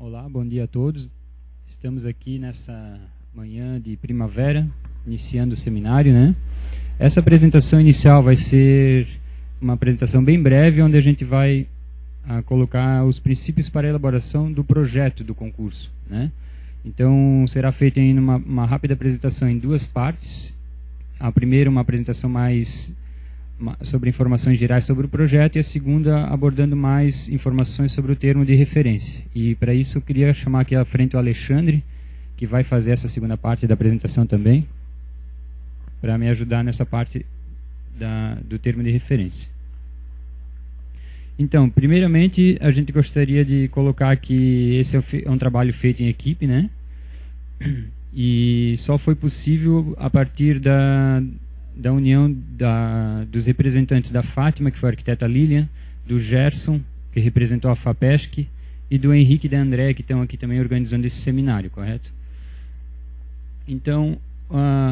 Olá, bom dia a todos. Estamos aqui nessa manhã de primavera, iniciando o seminário, né? Essa apresentação inicial vai ser uma apresentação bem breve, onde a gente vai colocar os princípios para a elaboração do projeto do concurso, né? Então, será feita em uma rápida apresentação em duas partes. A primeira, uma apresentação mais sobre informações gerais sobre o projeto, e a segunda abordando mais informações sobre o termo de referência. E para isso eu queria chamar aqui à frente o Alexandre, que vai fazer essa segunda parte da apresentação também, para me ajudar nessa parte do termo de referência. Então, primeiramente, a gente gostaria de colocar que esse é um trabalho feito em equipe, né? E só foi possível a partir da união dos representantes da Fátima, que foi a arquiteta Lilian, do Gerson, que representou a FAPESC, e do Henrique e da André, que estão aqui também organizando esse seminário, correto? Então,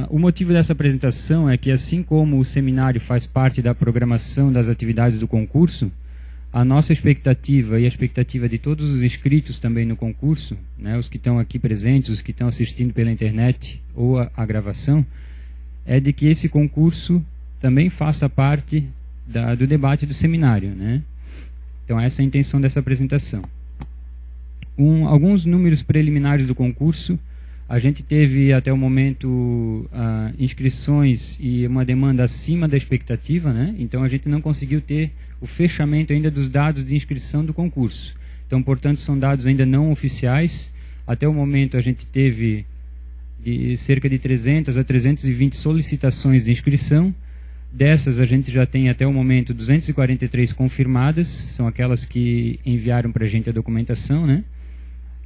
o motivo dessa apresentação é que, assim como o seminário faz parte da programação das atividades do concurso, a nossa expectativa e a expectativa de todos os inscritos também no concurso, né, os que estão aqui presentes, os que estão assistindo pela internet ou a gravação, é de que esse concurso também faça parte do debate do seminário, né? Então, essa é a intenção dessa apresentação. Alguns números preliminares do concurso. A gente teve, até o momento, inscrições e uma demanda acima da expectativa, né? Então, a gente não conseguiu ter o fechamento ainda dos dados de inscrição do concurso. Então, portanto, são dados ainda não oficiais. Até o momento, a gente teve de cerca de 300 a 320 solicitações de inscrição. Dessas, a gente já tem até o momento 243 confirmadas, são aquelas que enviaram para a gente a documentação, né?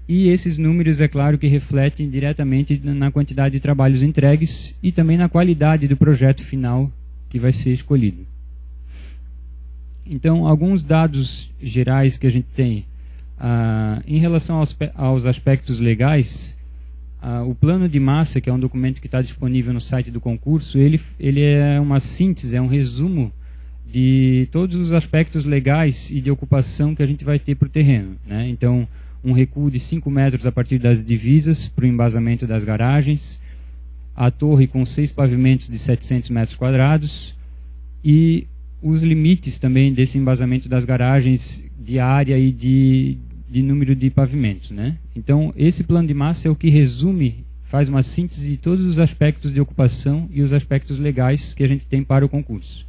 E esses números, é claro, que refletem diretamente na quantidade de trabalhos entregues e também na qualidade do projeto final que vai ser escolhido. Então, alguns dados gerais que a gente tem. Em relação aos aspectos legais, o plano de massa, que é um documento que está disponível no site do concurso, ele é uma síntese, é um resumo de todos os aspectos legais e de ocupação que a gente vai ter para o terreno, né? Então, um recuo de 5 metros a partir das divisas para o embasamento das garagens, a torre com 6 pavimentos de 700 metros quadrados e os limites também desse embasamento das garagens de área e de número de pavimentos, né? Então, esse plano de massa é o que resume, faz uma síntese de todos os aspectos de ocupação e os aspectos legais que a gente tem para o concurso.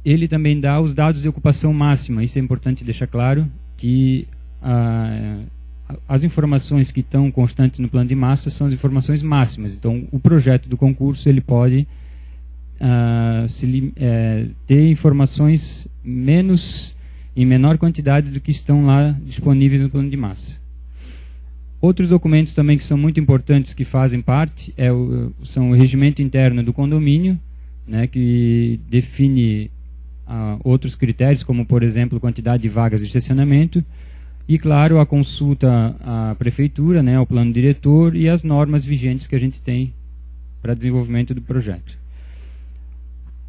Ele também dá os dados de ocupação máxima, isso é importante deixar claro, que as informações que estão constantes no plano de massa são as informações máximas. Então, o projeto do concurso ele pode ter informações em menor quantidade do que estão lá disponíveis no plano de massa. Outros documentos também que são muito importantes, que fazem parte, são o regimento interno do condomínio, né, que define outros critérios, como, por exemplo, quantidade de vagas de estacionamento, e, claro, a consulta à prefeitura, né, ao plano diretor e as normas vigentes que a gente tem para desenvolvimento do projeto.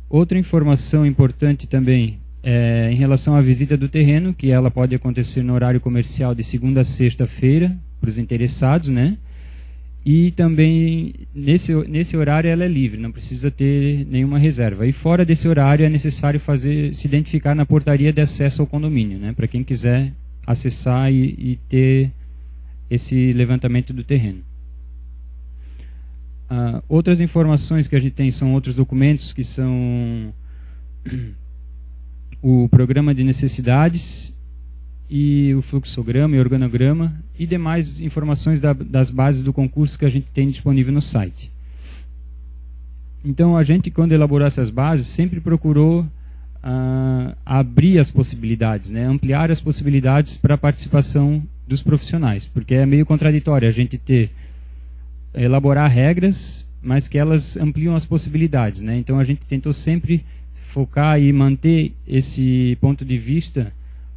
Outra informação importante também em relação à visita do terreno, que ela pode acontecer no horário comercial de segunda a sexta-feira, para os interessados, né? E também, nesse horário, ela é livre, não precisa ter nenhuma reserva. E fora desse horário, é necessário se identificar na portaria de acesso ao condomínio, né? Para quem quiser acessar e ter esse levantamento do terreno. Outras informações que a gente tem são outros documentos, que são o programa de necessidades e o fluxograma e organograma e demais informações das bases do concurso que a gente tem disponível no site. Então, a gente, quando elaborou essas bases, sempre procurou abrir as possibilidades, né? Ampliar as possibilidades para a participação dos profissionais, porque é meio contraditório a gente elaborar regras, mas que elas ampliam as possibilidades, né? Então, a gente tentou sempre focar e manter esse ponto de vista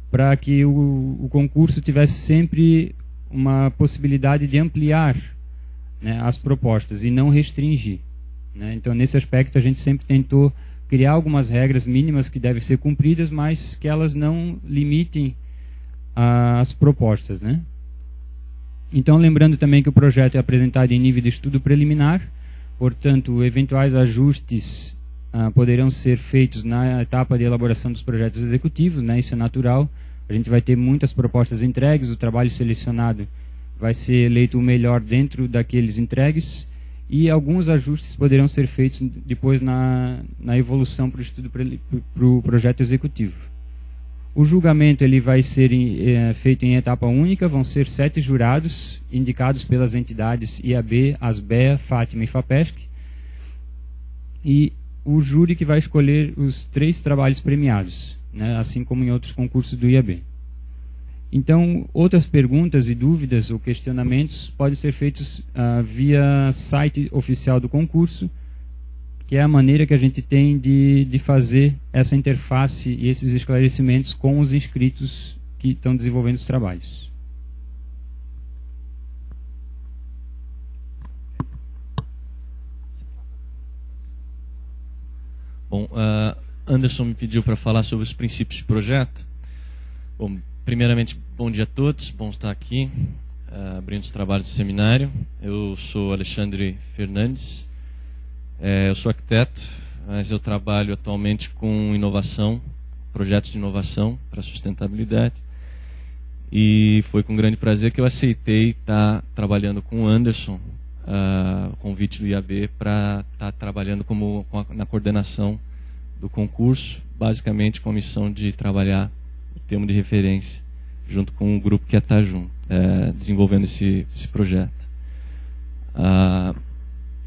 para que o concurso tivesse sempre uma possibilidade de ampliar, né, as propostas e não restringir, né? Então, nesse aspecto, a gente sempre tentou criar algumas regras mínimas que devem ser cumpridas, mas que elas não limitem as propostas, né? Então, lembrando também que o projeto é apresentado em nível de estudo preliminar, portanto, eventuais ajustes poderão ser feitos na etapa de elaboração dos projetos executivos, né? Isso é natural. A gente vai ter muitas propostas entregues, o trabalho selecionado vai ser eleito o melhor dentro daqueles entregues, e alguns ajustes poderão ser feitos depois na evolução para o estudo para o projeto executivo. O julgamento ele vai ser feito em etapa única, vão ser 7 jurados indicados pelas entidades IAB, ASBEA, Fátima e FAPESC, e o júri que vai escolher os 3 trabalhos premiados, né, assim como em outros concursos do IAB. Então, outras perguntas e dúvidas ou questionamentos podem ser feitos via site oficial do concurso, que é a maneira que a gente tem de fazer essa interface e esses esclarecimentos com os inscritos que estão desenvolvendo os trabalhos. Bom, Anderson me pediu para falar sobre os princípios de projeto. Bom, primeiramente, bom dia a todos, bom estar aqui, abrindo os trabalhos do seminário. Eu sou Alexandre Fernandes, eu sou arquiteto, mas eu trabalho atualmente com inovação, projetos de inovação para sustentabilidade. E foi com grande prazer que eu aceitei estar trabalhando com o Anderson, convite do IAB para estar trabalhando na coordenação do concurso, basicamente com a missão de trabalhar o termo de referência, junto com o grupo que está junto, desenvolvendo esse projeto.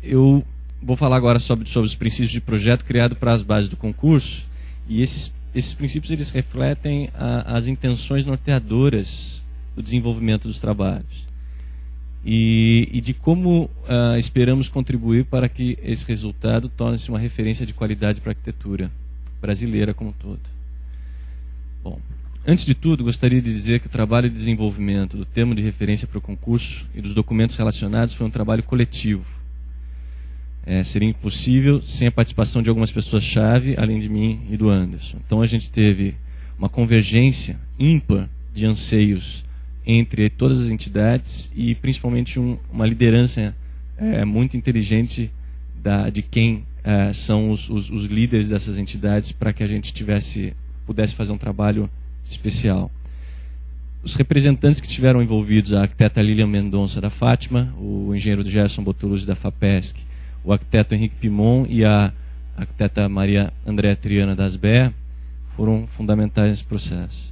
Eu vou falar agora sobre os princípios de projeto criado para as bases do concurso, e esses princípios eles refletem as intenções norteadoras do desenvolvimento dos trabalhos. E de como esperamos contribuir para que esse resultado torne-se uma referência de qualidade para a arquitetura brasileira como um todo. Bom, antes de tudo, gostaria de dizer que o trabalho de desenvolvimento do termo de referência para o concurso e dos documentos relacionados foi um trabalho coletivo. Seria impossível sem a participação de algumas pessoas-chave, além de mim e do Anderson. Então a gente teve uma convergência ímpar de anseios entre todas as entidades e principalmente uma liderança muito inteligente de quem são os líderes dessas entidades, para que a gente pudesse fazer um trabalho especial. Os representantes que estiveram envolvidos, a arquiteta Lilian Mendonça da Fátima, o engenheiro Gerson Bottoluzzi da FAPESC, o arquiteto Henrique Pimon e a arquiteta Maria Andréa Triana da ASBEA, foram fundamentais nesse processo.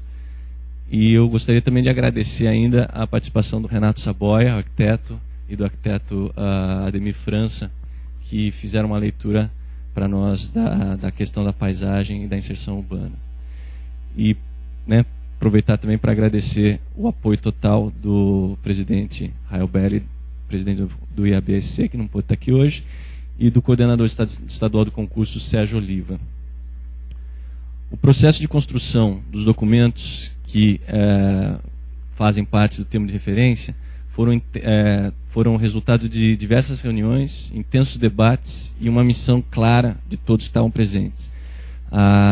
E eu gostaria também de agradecer ainda a participação do Renato Saboia, arquiteto, e do arquiteto Ademir França, que fizeram uma leitura para nós da questão da paisagem e da inserção urbana. E aproveitar também para agradecer o apoio total do presidente Rael Belli, presidente do IABSC, que não pôde estar aqui hoje, e do coordenador estadual do concurso, Sérgio Oliva. O processo de construção dos documentos que fazem parte do termo de referência foram resultado de diversas reuniões, intensos debates e uma missão clara de todos que estavam presentes.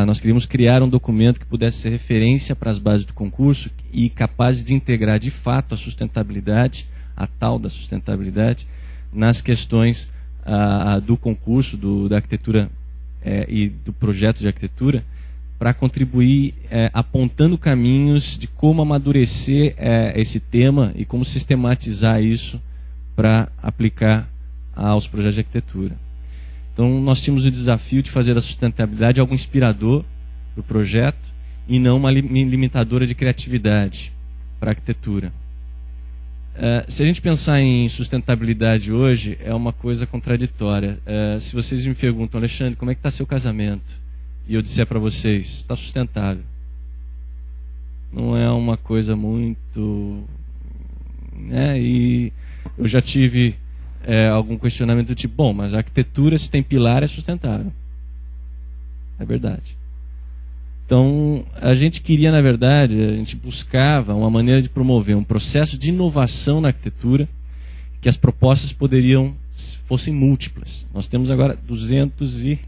Nós queríamos criar um documento que pudesse ser referência para as bases do concurso e capaz de integrar de fato a sustentabilidade, a tal da sustentabilidade, nas questões do concurso, da arquitetura e do projeto de arquitetura, para contribuir apontando caminhos de como amadurecer esse tema e como sistematizar isso para aplicar aos projetos de arquitetura. Então, nós tínhamos o desafio de fazer da sustentabilidade algo inspirador para o projeto e não uma limitadora de criatividade para a arquitetura. Se a gente pensar em sustentabilidade hoje, é uma coisa contraditória. Se vocês me perguntam, Alexandre, como é que está seu casamento? E eu disser para vocês, está sustentável. Não é uma coisa muito... E eu já tive algum questionamento do tipo, bom, mas a arquitetura, se tem pilar, é sustentável. É verdade. Então, a gente queria, na verdade, a gente buscava uma maneira de promover um processo de inovação na arquitetura, que as propostas fossem múltiplas. Nós temos agora 200 e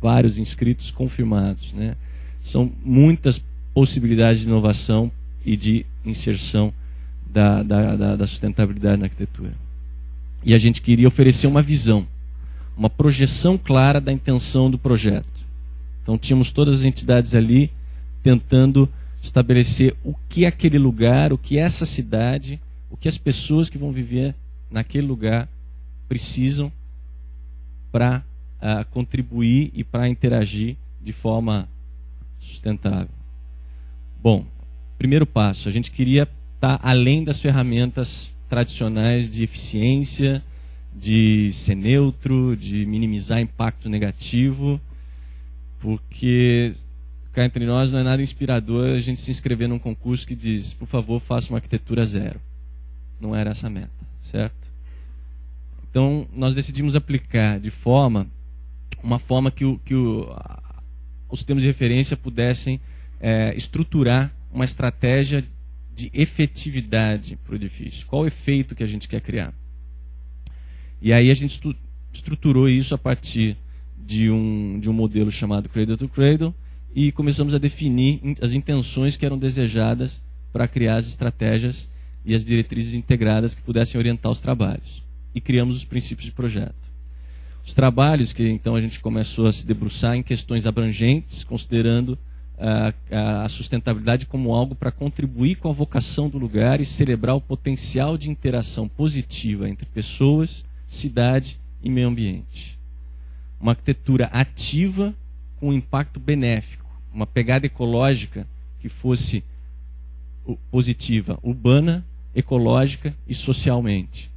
vários inscritos confirmados, né? São muitas possibilidades de inovação e de inserção da sustentabilidade na arquitetura. E a gente queria oferecer uma visão, uma projeção clara da intenção do projeto. Então tínhamos todas as entidades ali tentando estabelecer o que aquele lugar, o que essa cidade, o que as pessoas que vão viver naquele lugar precisam para contribuir e para interagir de forma sustentável. Bom, primeiro passo, a gente queria estar além das ferramentas tradicionais de eficiência, de ser neutro, de minimizar impacto negativo, porque cá entre nós não é nada inspirador a gente se inscrever num concurso que diz, por favor, faça uma arquitetura zero. Não era essa a meta, certo? Então, nós decidimos aplicar de uma forma que os termos de referência pudessem estruturar uma estratégia de efetividade para o edifício. Qual o efeito que a gente quer criar? E aí a gente estruturou isso a partir de um modelo chamado Cradle to Cradle e começamos a definir as intenções que eram desejadas para criar as estratégias e as diretrizes integradas que pudessem orientar os trabalhos. E criamos os princípios de projeto. Os trabalhos que então a gente começou a se debruçar em questões abrangentes, considerando a sustentabilidade como algo para contribuir com a vocação do lugar e celebrar o potencial de interação positiva entre pessoas, cidade e meio ambiente. Uma arquitetura ativa com impacto benéfico, uma pegada ecológica que fosse positiva, urbana, ecológica e socialmente.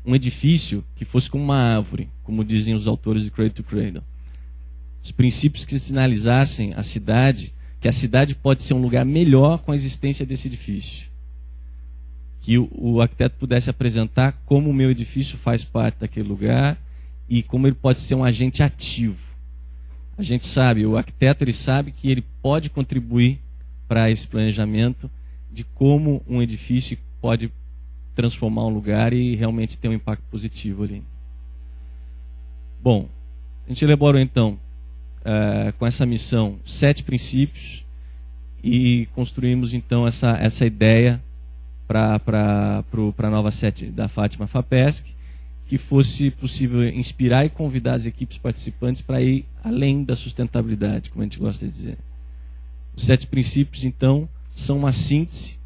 Um edifício que fosse como uma árvore, como dizem os autores de Cradle to Cradle. Os princípios que sinalizassem a cidade, que a cidade pode ser um lugar melhor com a existência desse edifício. Que o arquiteto pudesse apresentar como o meu edifício faz parte daquele lugar e como ele pode ser um agente ativo. A gente sabe, o arquiteto ele sabe que ele pode contribuir para esse planejamento de como um edifício pode transformar um lugar e realmente ter um impacto positivo ali. Bom, a gente elaborou então com essa missão 7 princípios e construímos então essa ideia para a nova sede da Fátima FAPESC, que fosse possível inspirar e convidar as equipes participantes para ir além da sustentabilidade, como a gente gosta de dizer. Os 7 princípios então são uma síntese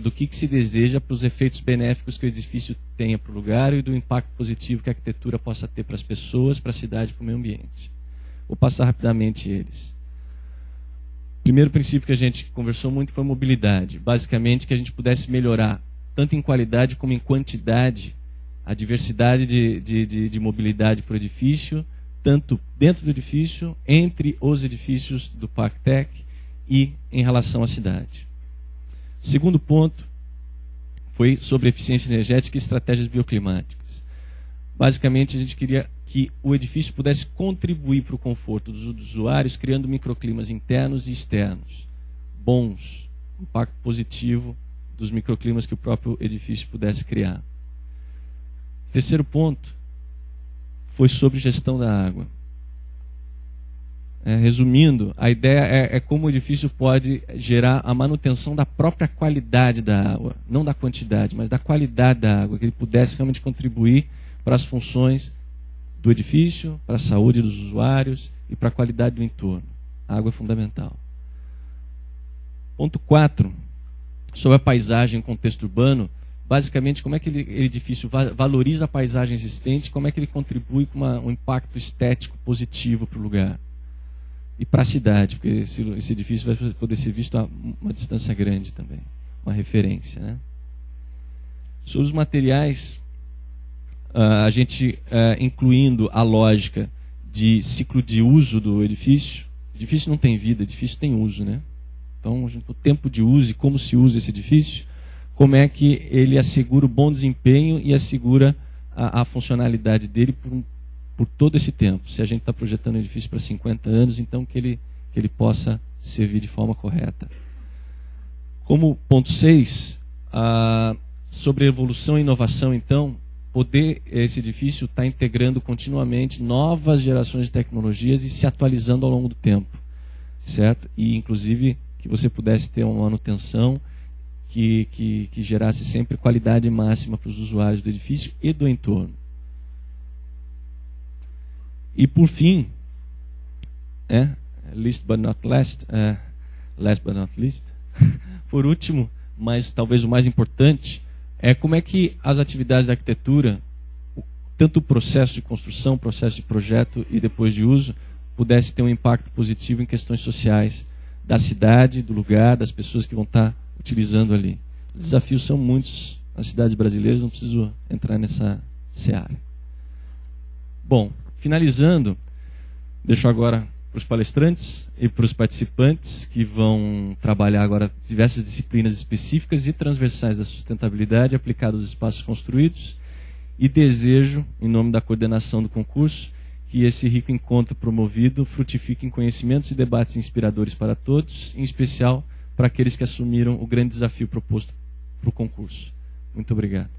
do que se deseja para os efeitos benéficos que o edifício tenha para o lugar e do impacto positivo que a arquitetura possa ter para as pessoas, para a cidade e para o meio ambiente. Vou passar rapidamente eles. O primeiro princípio que a gente conversou muito foi mobilidade. Basicamente, que a gente pudesse melhorar, tanto em qualidade como em quantidade, a diversidade de mobilidade para o edifício, tanto dentro do edifício, entre os edifícios do Parque Tec e em relação à cidade. Segundo ponto foi sobre eficiência energética e estratégias bioclimáticas. Basicamente, a gente queria que o edifício pudesse contribuir para o conforto dos usuários, criando microclimas internos e externos, bons, impacto positivo dos microclimas que o próprio edifício pudesse criar. Terceiro ponto foi sobre gestão da água. Resumindo, a ideia é como o edifício pode gerar a manutenção da própria qualidade da água, não da quantidade, mas da qualidade da água, que ele pudesse realmente contribuir para as funções do edifício, para a saúde dos usuários e para a qualidade do entorno. A água é fundamental. Ponto 4, sobre a paisagem em contexto urbano, basicamente como é que ele edifício valoriza a paisagem existente, como é que ele contribui com um impacto estético positivo para o lugar. E para a cidade, porque esse edifício vai poder ser visto a uma distância grande também, uma referência. Né? Sobre os materiais, a gente incluindo a lógica de ciclo de uso do edifício. O edifício não tem vida, o edifício tem uso. Né? Então, o tempo de uso e como se usa esse edifício, como é que ele assegura o bom desempenho e assegura a funcionalidade dele por todo esse tempo. Se a gente está projetando um edifício para 50 anos, então que ele possa servir de forma correta. Como ponto 6, sobre evolução e inovação, então, poder esse edifício estar integrando continuamente novas gerações de tecnologias e se atualizando ao longo do tempo, certo? E, inclusive, que você pudesse ter uma manutenção que gerasse sempre qualidade máxima para os usuários do edifício e do entorno. E por fim, last but not least, por último, mas talvez o mais importante, é como é que as atividades da arquitetura, tanto o processo de construção, o processo de projeto e depois de uso, pudesse ter um impacto positivo em questões sociais da cidade, do lugar, das pessoas que vão estar utilizando ali. Os desafios são muitos nas cidades brasileiras, não preciso entrar nessa seara. Bom, finalizando, deixo agora para os palestrantes e para os participantes que vão trabalhar agora diversas disciplinas específicas e transversais da sustentabilidade aplicadas aos espaços construídos, e desejo, em nome da coordenação do concurso, que esse rico encontro promovido frutifique em conhecimentos e debates inspiradores para todos, em especial para aqueles que assumiram o grande desafio proposto para o concurso. Muito obrigado.